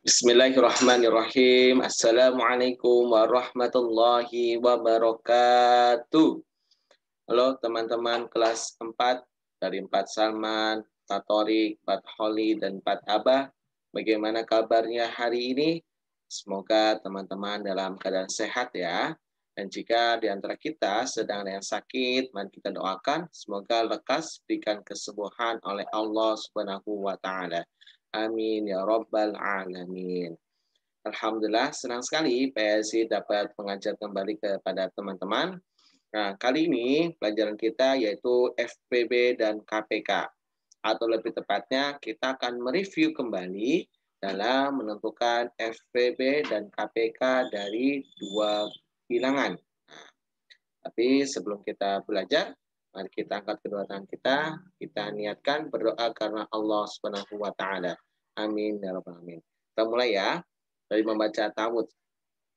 Bismillahirrahmanirrahim. Assalamualaikum warahmatullahi wabarakatuh. Halo teman-teman kelas 4 dari 4 Salman, 4 Torik, 4 Holi, dan 4 Abah. Bagaimana kabarnya hari ini? Semoga teman-teman dalam keadaan sehat ya. Dan jika di antara kita sedang ada yang sakit, mari kita doakan semoga lekas diberikan kesembuhan oleh Allah Subhanahu wa taala. Amin ya rabbal alamin. Alhamdulillah senang sekali PSI dapat mengajar kembali kepada teman-teman. Nah, kali ini pelajaran kita yaitu FPB dan KPK. Atau lebih tepatnya kita akan mereview kembali dalam menentukan FPB dan KPK dari dua bilangan. Nah, tapi sebelum kita belajar, mari kita angkat kedua tangan kita niatkan berdoa karena Allah Subhanahu wa taala. Amin ya rabbal alamin. Kita mulai ya dari membaca ta'awudz.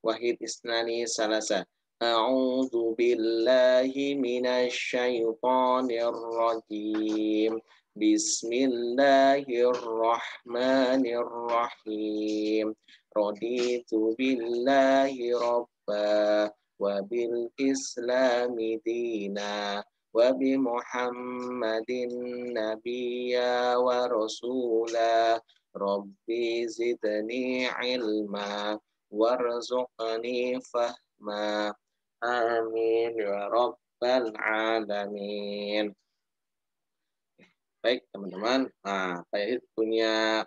Wahid isnani salasa. A'udzu billahi minasy syaithanir rajim. Bismillahirrahmanirrahim. Raditu billahi rabba wa bil islami dina wa bi Muhammadin nabiyya wa rasula. Rabbi zidni ilma warzuqni fahma. Amin ya rabbal alamin. Baik teman-teman, nah, saya punya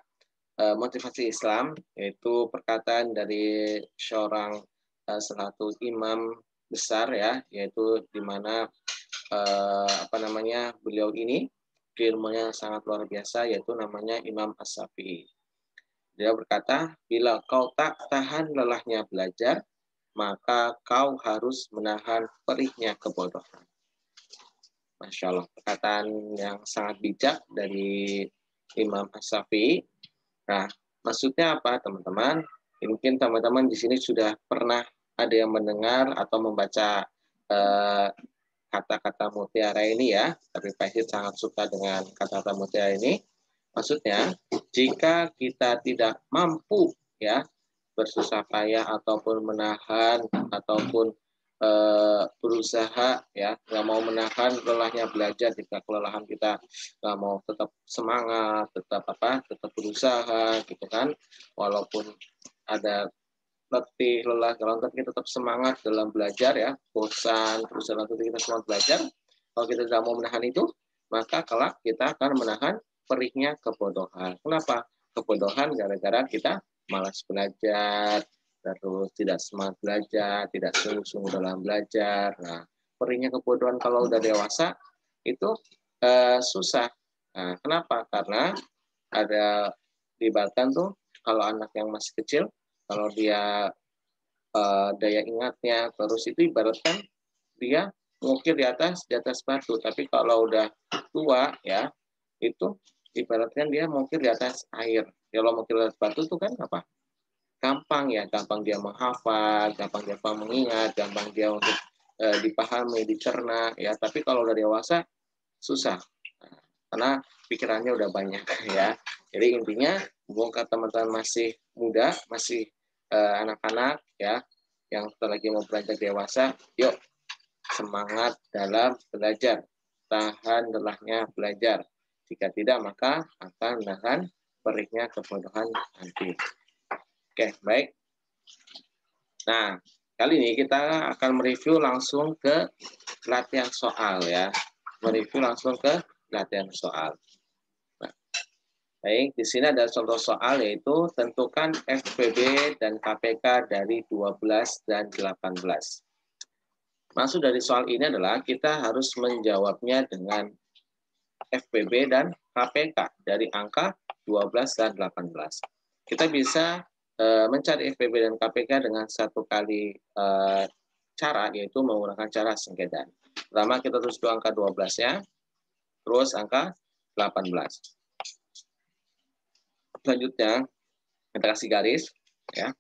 motivasi Islam, yaitu perkataan dari seorang salah satu imam besar ya, yaitu di mana beliau ini ilmunya sangat luar biasa, yaitu namanya Imam As-Syafi'i. Dia berkata, bila kau tak tahan lelahnya belajar, maka kau harus menahan perihnya kebodohan. Masya Allah, perkataan yang sangat bijak dari Imam As-Syafi'i. Nah, maksudnya apa teman-teman? Mungkin teman-teman di sini sudah pernah ada yang mendengar atau membaca kata-kata mutiara ini ya, tapi Pak Hid sangat suka dengan kata-kata mutiara ini. Maksudnya, jika kita tidak mampu ya bersusah payah ataupun menahan ataupun berusaha ya, nggak mau menahan lelahnya belajar, jika kelelahan kita nggak mau tetap semangat, tetap berusaha gitu kan, walaupun ada letih, lelah, kalau kita tetap semangat dalam belajar ya, bosan, terus dalam kita semangat belajar, kalau kita tidak mau menahan itu, maka kelak kita akan menahan perihnya kebodohan. Kenapa? Kebodohan gara-gara kita malas belajar, terus tidak semangat belajar, tidak sungguh-sungguh dalam belajar. Nah, perihnya kebodohan kalau udah dewasa itu susah. Nah, kenapa? Karena ada diibaratkan tuh kalau anak yang masih kecil, kalau dia daya ingatnya terus itu ibaratkan dia mengukir di atas batu, tapi kalau udah tua ya itu ibaratkan dia mengukir di atas air. Kalau mengukir di atas batu itu kan apa? Gampang ya, gampang dia menghafal, gampang dia mengingat, gampang dia untuk dipahami, dicerna ya. Tapi kalau udah dewasa susah. Karena pikirannya udah banyak ya. Jadi intinya bukan teman-teman masih muda, masih anak-anak ya, yang lagi mau beranjak dewasa, yuk semangat dalam belajar, tahan lelahnya belajar. Jika tidak maka akan menahan perihnya kebodohan nanti. Oke, baik. Nah, kali ini kita akan mereview langsung ke latihan soal ya. Mereview langsung ke latihan soal. Nah, baik, di sini ada contoh soal yaitu tentukan FPB dan KPK dari 12 dan 18. Maksud dari soal ini adalah kita harus menjawabnya dengan FPB dan KPK dari angka 12 dan 18. Kita bisa mencari FPB dan KPK dengan satu kali cara, yaitu menggunakan cara sengketaan. Pertama kita tulis dulu angka 12 ya, terus angka 18. Selanjutnya kita kasih garis ya.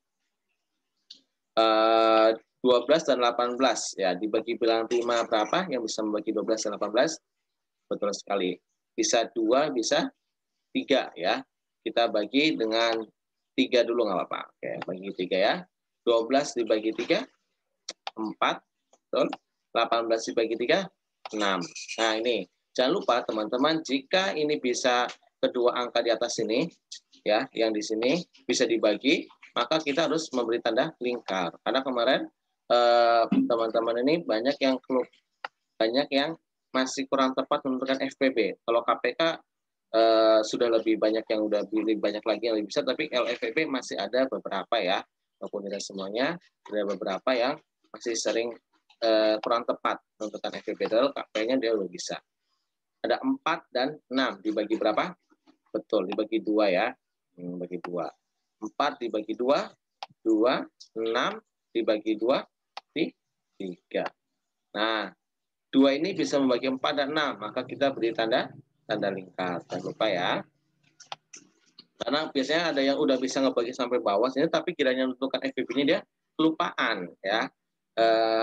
12 dan 18 ya, dibagi bilangan 5 berapa yang bisa membagi 12 dan 18? Betul sekali. Bisa 2, bisa 3 ya. Kita bagi dengan 3 dulu nggak apa-apa. Oke, bagi 3 ya. 12 dibagi 3, 4. Betul. 18 dibagi 3, 6. Nah, ini. Jangan lupa teman-teman, jika ini bisa kedua angka di atas ini, ya, yang di sini bisa dibagi, maka kita harus memberi tanda lingkar. Karena kemarin teman-teman ini banyak yang masih kurang tepat menentukan FPB. Kalau KPK sudah lebih banyak yang udah lebih banyak lagi yang lebih bisa, tapi LFPB masih ada beberapa ya, walaupun tidak semuanya, ada beberapa yang masih sering kurang tepat menentukan FPB. Padahal KPK-nya dia udah bisa. Ada 4 dan 6 dibagi berapa? Betul, dibagi 2 ya. Bagi 2. 4 dibagi 2, 2, 6 dibagi 2, 3. Nah, 2 ini bisa membagi 4 dan 6, maka kita beri tanda lingkar. Jangan lupa ya. Karena biasanya ada yang udah bisa ngebagi sampai bawah sini, tapi kiranya menentukan FPB-nya dia kelupaan ya.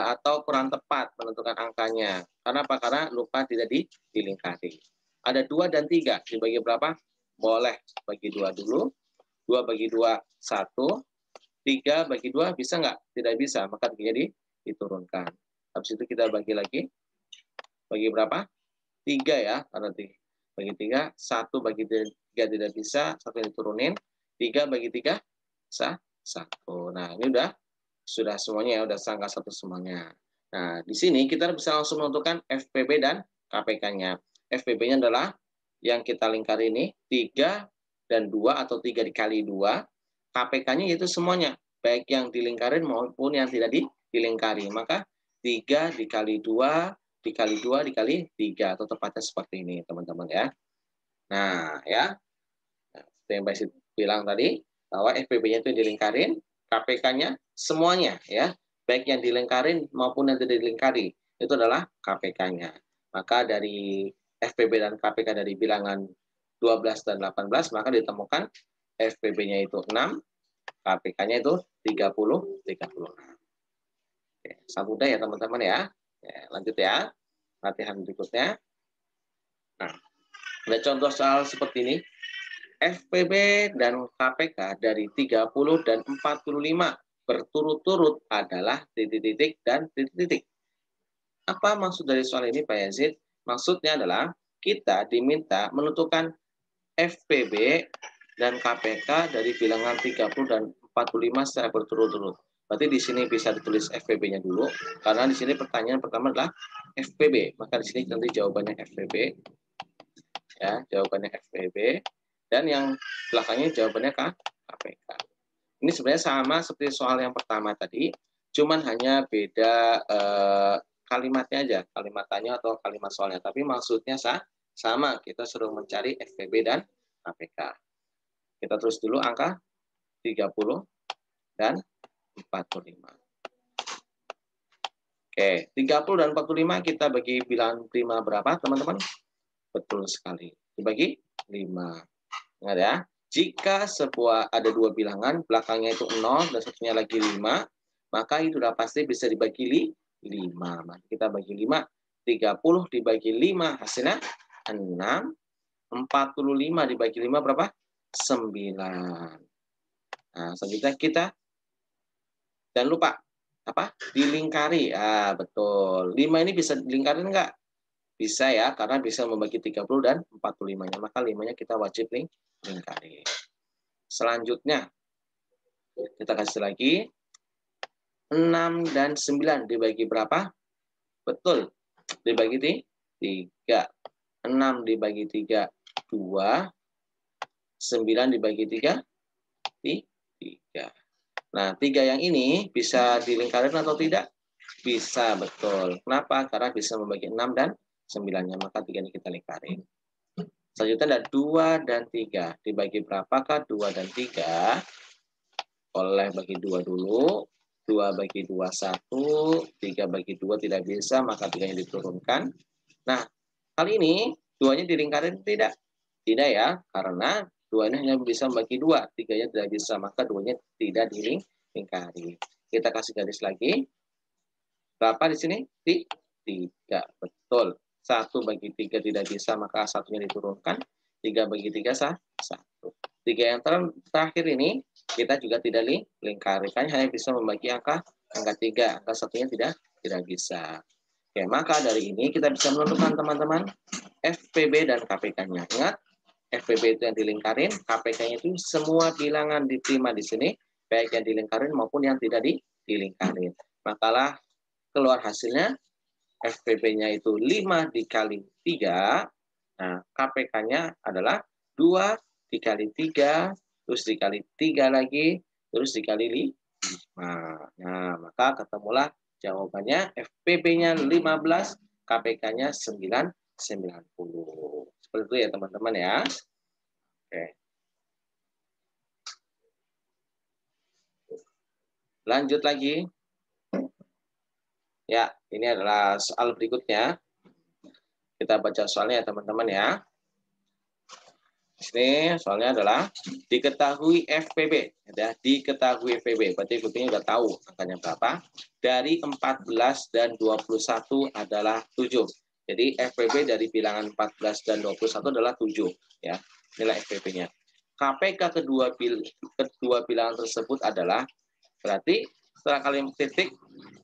Atau kurang tepat menentukan angkanya. Karena apa? Karena lupa tidak dilingkari. Ada 2 dan 3, dibagi berapa? Boleh bagi 2 dulu. 2 bagi 2, 1. 3 bagi 2 bisa nggak? Tidak bisa, maka 3 diturunkan. Habis itu kita bagi lagi. Bagi berapa? 3 ya, karena bagi 3, 1 bagi 3 tidak bisa, 1 diturunin. 3 bagi 3, 1. Nah, ini sudah semuanya ya, udah angka 1 semuanya. Nah, di sini kita bisa langsung menentukan FPB dan KPK-nya. FPB-nya adalah yang kita lingkari ini 3 dan 2 atau 3 dikali 2. KPK-nya itu semuanya, baik yang dilingkarin maupun yang tidak dilingkari. Maka 3 dikali 2 dikali 2 dikali 3, atau tepatnya seperti ini, teman-teman ya. Nah, ya. Seperti yang Pak bilang tadi, bahwa FPB-nya itu dilingkarin, KPK-nya semuanya ya, baik yang dilingkarin maupun yang tidak dilingkari, itu adalah KPK-nya. Maka dari FPB dan KPK dari bilangan 12 dan 18, maka ditemukan FPB-nya itu 6, KPK-nya itu 36. Oke, mudah ya teman-teman ya. Lanjut ya, latihan berikutnya. Nah, ada contoh soal seperti ini. FPB dan KPK dari 30 dan 45 berturut-turut adalah titik-titik dan titik-titik. Apa maksud dari soal ini, Pak Yazid? Maksudnya adalah kita diminta menentukan FPB dan KPK dari bilangan 30 dan 45 secara berturut-turut. Berarti di sini bisa ditulis FPB-nya dulu, karena di sini pertanyaan pertama adalah FPB. Maka di sini nanti jawabannya FPB. Ya, jawabannya FPB. Dan yang belakangnya jawabannya KPK. Ini sebenarnya sama seperti soal yang pertama tadi, cuman hanya beda kalimatnya aja, kalimat tanya atau kalimat soalnya. Tapi maksudnya sama, kita suruh mencari FPB dan KPK. Kita terus dulu angka 30 dan 45. Oke, 30 dan 45 kita bagi bilangan prima berapa, teman-teman? Betul sekali, dibagi 5. Ingat ya, jika ada 2 bilangan, belakangnya itu 0 dan satunya lagi 5, maka itu sudah pasti bisa dibagi 5. Maka kita bagi 5, 30 dibagi 5 hasilnya 6, 45 dibagi 5 berapa? 9. Nah, selanjutnya kita, jangan lupa, apa? Dilingkari. Betul. 5 ini bisa dilingkarin enggak? Bisa ya, karena bisa membagi 30 dan 45-nya. Maka 5-nya kita wajib lingkari. Selanjutnya, kita kasih lagi 6 dan 9 dibagi berapa? Betul, dibagi 3. 6 dibagi 3, 2. 9 dibagi 3, 3. Nah, 3 yang ini bisa dilingkarin atau tidak? Bisa, betul. Kenapa? Karena bisa membagi 6 dan 9-nya, maka 3 ini kita lingkarin. Selanjutnya ada 2 dan 3. Dibagi berapakah 2 dan 3? Boleh bagi 2 dulu. 2 bagi 2, 1. 3 bagi 2 tidak bisa, maka 3-nya diturunkan. Nah, kali ini 2-nya dilingkarin tidak? Tidak ya, karena 2-nya hanya bisa membagi 2. 3-nya tidak bisa, maka 2-nya tidak dilingkari. Kita kasih garis lagi. Berapa di sini? 3. Betul. 1 bagi 3 tidak bisa, maka 1-nya diturunkan. 3 bagi 3, 1. 3 yang terakhir ini kita juga tidak lingkari. Kan hanya bisa membagi angka 3, angka satunya tidak bisa. Oke, maka dari ini kita bisa menentukan teman-teman FPB dan KPK-nya. Ingat, FPB itu yang dilingkarin, KPK-nya itu semua bilangan diterima di sini, baik yang dilingkarin maupun yang tidak dilingkarin. Makalah keluar hasilnya, FPB-nya itu 5 dikali 3, nah KPK-nya adalah 2 dikali 3, terus dikali 3 lagi, terus dikali 5. Nah, maka ketemulah jawabannya FPB-nya 15, KPK-nya 90. Seperti itu ya teman-teman ya. Oke. Lanjut lagi. Ya, ini adalah soal berikutnya. Kita baca soalnya ya teman-teman ya. Ini soalnya adalah diketahui FPB. Ya, diketahui FPB. Berarti ikutinnya udah tahu angkanya berapa. Dari 14 dan 21 adalah 7. Jadi FPB dari bilangan 14 dan 21 adalah 7. Ya, nilai FPB-nya. KPK kedua bilangan tersebut adalah, berarti setelah kalimat titik,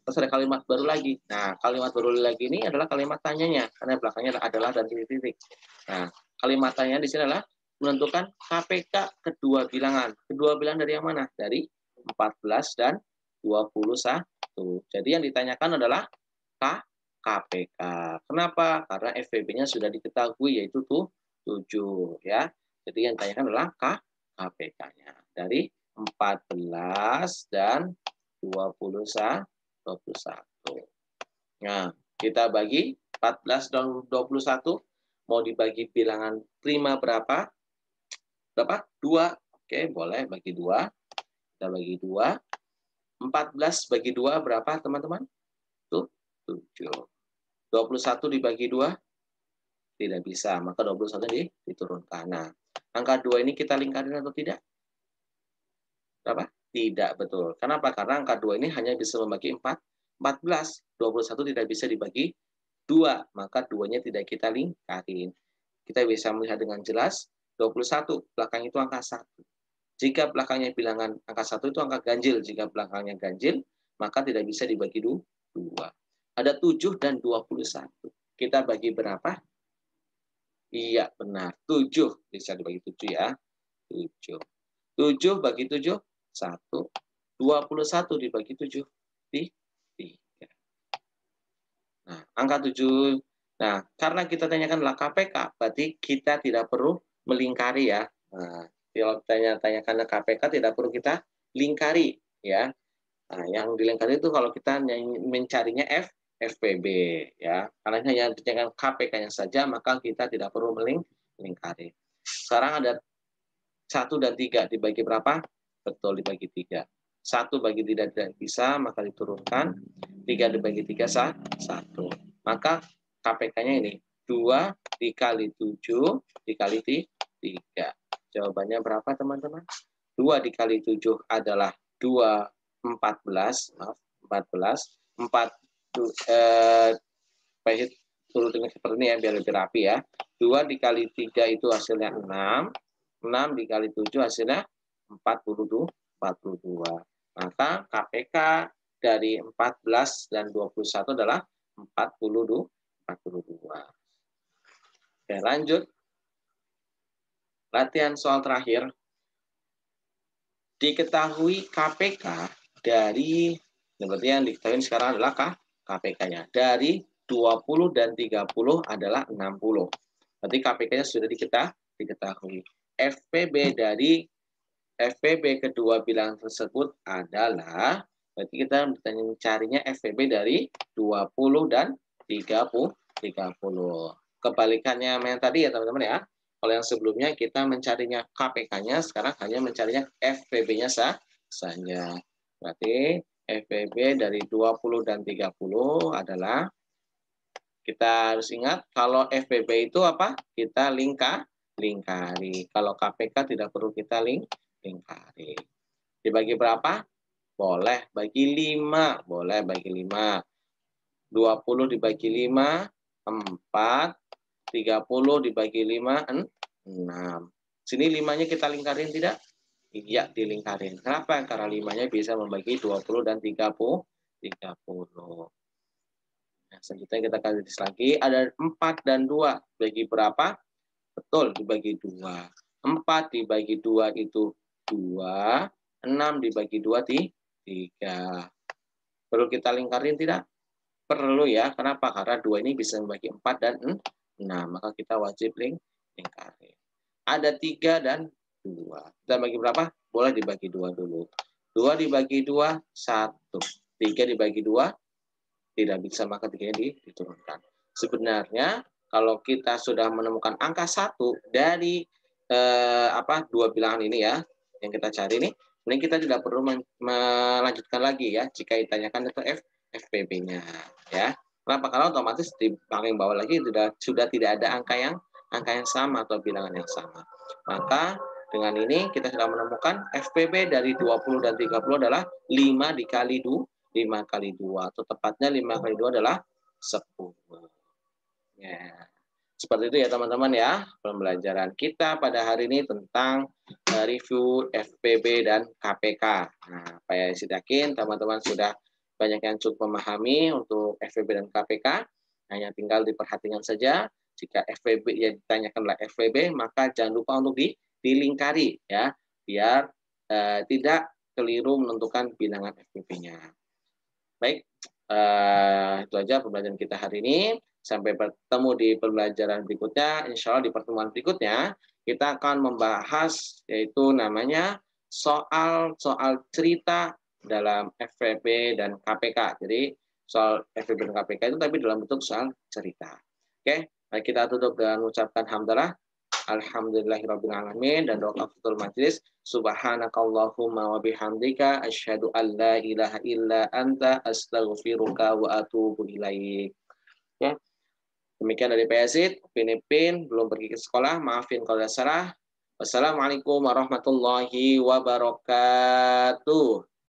terus ada kalimat baru lagi. Nah, kalimat baru lagi ini adalah kalimat tanyanya, karena belakangnya adalah dan titik-titik. Nah, kalimat tanya di sini adalah menentukan KPK kedua bilangan. Kedua bilangan dari yang mana? Dari 14 dan 21. Jadi yang ditanyakan adalah KPK. Kenapa? Karena FPB-nya sudah diketahui, yaitu 7. Ya. Jadi yang ditanyakan adalah KPK-nya. Dari 14 dan 21. Nah, kita bagi 14 dan 21. Mau dibagi bilangan prima berapa? Berapa? 2. Oke, boleh bagi 2. Kita bagi 2. 14 bagi 2 berapa, teman-teman? 7. 21 dibagi 2? Tidak bisa, maka 21 diturunkan. Nah, angka 2 ini kita lingkarin atau tidak? Berapa? Tidak, betul. Kenapa? Karena angka 2 ini hanya bisa membagi 14. 21 tidak bisa dibagi 2, maka 2-nya tidak kita lingkarin. Kita bisa melihat dengan jelas, 21, belakang itu angka 1. Jika belakangnya bilangan angka 1 itu angka ganjil. Jika belakangnya ganjil, maka tidak bisa dibagi 2. Ada 7 dan 21. Kita bagi berapa? Iya, benar. 7 bisa dibagi 7 ya. 7. 7 bagi 7, 1. 21 dibagi 7, 3. Nah, angka 7. Nah, karena kita tanyakanlah KPK, berarti kita tidak perlu melingkari ya. Nah, kalau tanyakan KPK tidak perlu kita lingkari ya. Nah, yang dilingkari itu kalau kita mencarinya FPB ya. Karena hanya ditanyakan KPK-nya saja, maka kita tidak perlu melingkari. Sekarang ada 1 dan 3 dibagi berapa? Betul, dibagi 3. 1 bagi tidak bisa, maka diturunkan. 3 dibagi 3, 1. Maka KPK-nya ini 2 dikali 7 dikali 3. Jawabannya berapa, teman-teman? 2 dikali 7 adalah 14. Maaf, 14. 4 turutin seperti ini ya, biar lebih rapi ya. 2 dikali 3 itu hasilnya 6. 6 dikali 7 hasilnya 42. Maka KPK dari 14 dan 21 adalah 42. Oke, lanjut. Latihan soal terakhir. Diketahui KPK dari, seperti yang diketahui sekarang adalah KPK-nya. Dari 20 dan 30 adalah 60. Berarti KPK-nya sudah diketahui. FPB kedua bilangan tersebut adalah, berarti kita mencarinya FPB dari 20 dan 30. Kebalikannya yang tadi ya teman-teman ya. Kalau yang sebelumnya kita mencarinya KPK-nya, sekarang hanya mencarinya FPB-nya saja. Berarti FPB dari 20 dan 30 adalah, kita harus ingat kalau FPB itu apa? Kita lingkari. Kalau KPK tidak perlu kita lingkari. Dibagi berapa? Boleh bagi 5. Boleh bagi 5. 20 dibagi 5, 4. 30 dibagi 5, 6. Sini 5-nya kita lingkarin tidak? Iya, dilingkarin. Kenapa? Karena 5-nya bisa membagi 20 dan 30. Nah, selanjutnya kita kali lagi. Ada 4 dan 2. Bagi berapa? Betul, dibagi 2. 4 dibagi 2 itu 2. 6 dibagi 2 3. Perlu kita lingkarin tidak? Perlu ya. Kenapa? Karena 2 ini bisa membagi 4 dan 6. Maka kita wajib lingkarin. Ada 3 dan 2. Kita bagi berapa? Boleh dibagi 2 dulu. 2 dibagi 2, 1. 3 dibagi 2, tidak bisa, maka 3 diturunkan. Sebenarnya kalau kita sudah menemukan angka 1 dari dua bilangan ini ya, yang kita cari ini kita tidak perlu melanjutkan lagi ya jika ditanyakan itu FPB-nya ya. Kenapa? Karena otomatis di paling bawah lagi sudah tidak ada angka yang sama atau bilangan yang sama. Maka dengan ini kita sudah menemukan FPB dari 20 dan 30 adalah 5 dikali 2, 5 kali 2, atau tepatnya 5 kali 2 adalah 10. Ya. Seperti itu ya teman-teman ya, pembelajaran kita pada hari ini tentang review FPB dan KPK. Nah, saya yakin teman-teman sudah banyak yang cukup memahami untuk FPB dan KPK. Hanya tinggal diperhatikan saja. Jika FPB yang ditanyakanlah FPB, maka jangan lupa untuk dilingkari ya, biar tidak keliru menentukan bilangan FPB-nya. Baik, itu aja pembelajaran kita hari ini. Sampai bertemu di pembelajaran berikutnya. Insya Allah di pertemuan berikutnya kita akan membahas yaitu namanya soal cerita dalam FPB dan KPK. Jadi soal FPB dan KPK itu tapi dalam bentuk soal cerita. Oke, mari kita tutup dengan mengucapkan hamdalah. Alhamdulillahirrabbilalamin, dan doa kafatul majlis. Subhanakallahumma wa bihamdika asyhadu an la ilaha illa anta astaghfiruka wa atubu ilaik. Ya. Demikian dari PSID, Pinipin belum pergi ke sekolah, maafin kalau ada salah. Wassalamualaikum warahmatullahi wabarakatuh.